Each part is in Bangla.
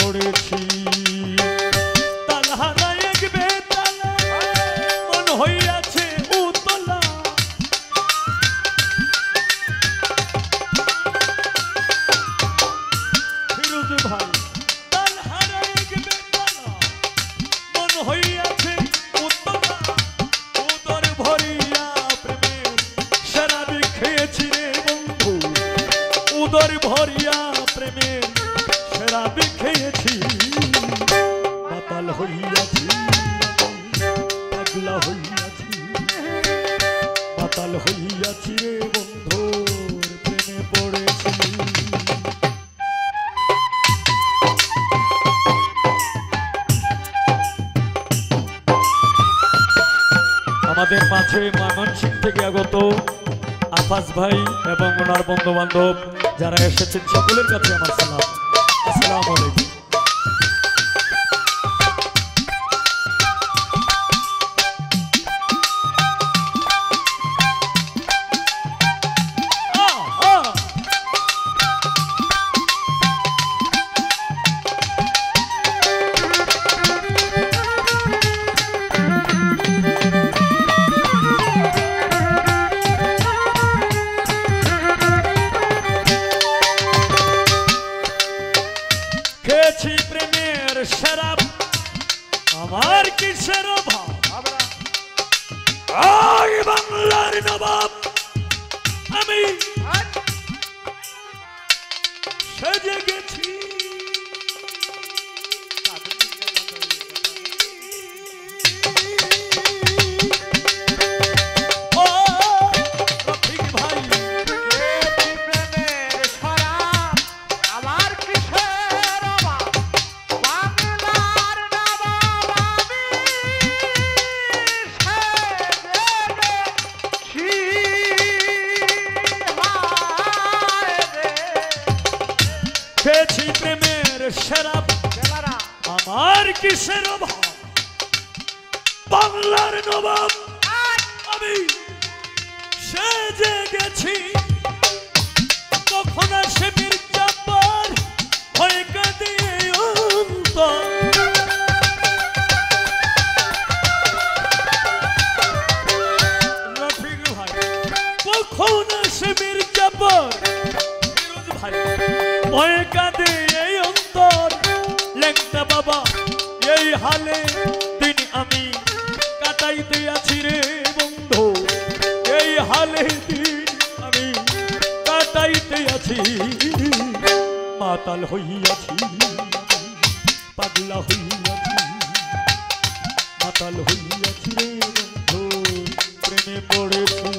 পড়েছি তালহারা এক বেতালা মন হইয়াছে উতলা ফিরোজ ভাই তালহারা এক বেতালা মন হইয়াছে উতলা উদর ভরিয়া প্রেমের শরাবি খেয়েছি রে বন্ধু উদর ভরিয়া প্রেমের শরাবি খেয়েছি মাতাল হইয়াছি পাগলা হইয়াছি মাতাল হইয়াছি রে বন্ধুর প্রেমে পড়েছি আমাদের মাঝে ময়মনসিংহ থেকে আগত আফাজ ভাই এবং ওনার বন্ধু বান্ধব যারা এসেছেন সকলের কাছে আমার সালাম আসসালামু আলাইকুম খেয়েছি প্রেমের শরাব আমার কিসের অভাব আয় বাংলার নবাব আমি সেজে গেছি খেয়েছি প্রেমের শরাব আমার কিসের অভাব বাংলার নবাব আমি সেজে গেছি কখন আসে মির্জাপুর হয়ে কাঁদে অন্তর রফিক ভাই কখন আসে মির্জাপুর ফিরোজ ভাই ভয়ে কাঁদে এই অন্তর লেংটা বাবা এই হালে দিন আমি কাটাইতে আছি রে বন্ধু এই হালে দিন আমি কাটাইতে আছি মাতাল হইয়াছি পাগলা হইয়াছি মাতাল হইয়াছি রে বন্ধু প্রেমে পড়েছি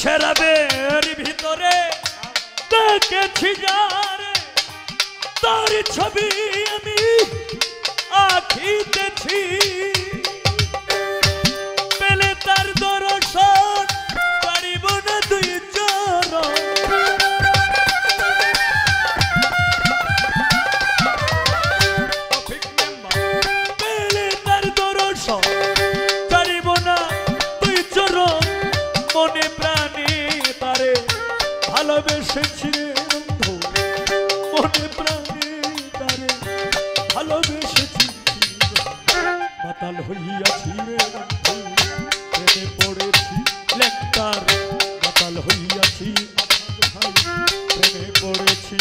শরাবের ভিতরে দেখেছি যারে তার ছবি আমি আঁখিতেছি পেলে তার দর্শন পারিব না দুই চরণ পেলে তার দর্শন পারিব না দুই চরণ মনে প্রাণে তারে ভালোবেসেছি রে বন্ধু মনে প্রাণে তারে ভালোবেসেছি মাতাল হইয়াছি রে বন্ধু প্রেমে পড়েছি লেকটার মাতাল হইয়াছি ভাই প্রেমে পড়েছি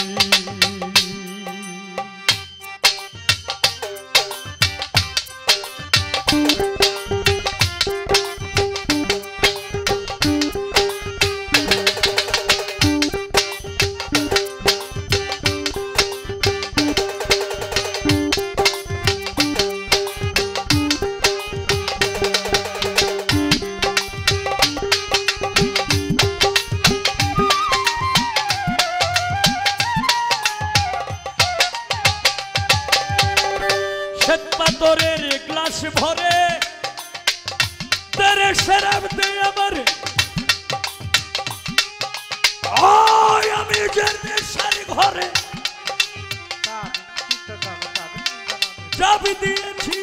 পাথরের গ্লাস ভরে তেরে শরাব দে আমার আমি নেশার ঘরে চাবি দিয়েছি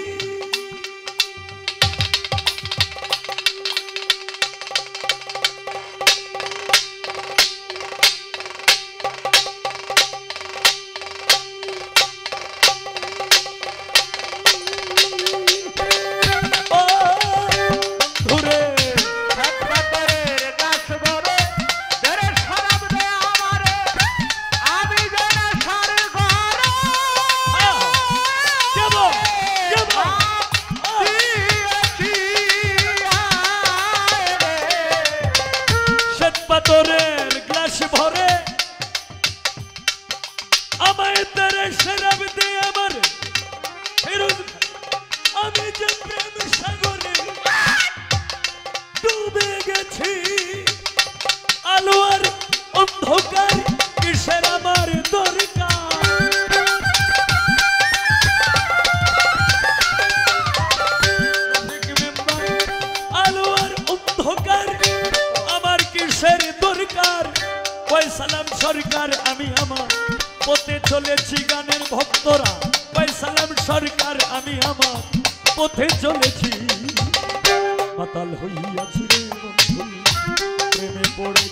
পাথরের গ্লাস ভরে আমায় তেরে শরাব দে আমার ফিরোজ আমি যে প্রেম সাগরে ডুবে গেছি আলো আর অন্ধকার কিসের আমার দরকার আলো আর অন্ধকার আমার কিসের দরকার ওই সালাম সরকার আমি আমার পথে চলেছি গানের ভক্তরা ওই সালাম সরকার আমি আমার পথে চলেছি মাতাল হইয়াছি রে বন্ধু প্রেমে পড়ে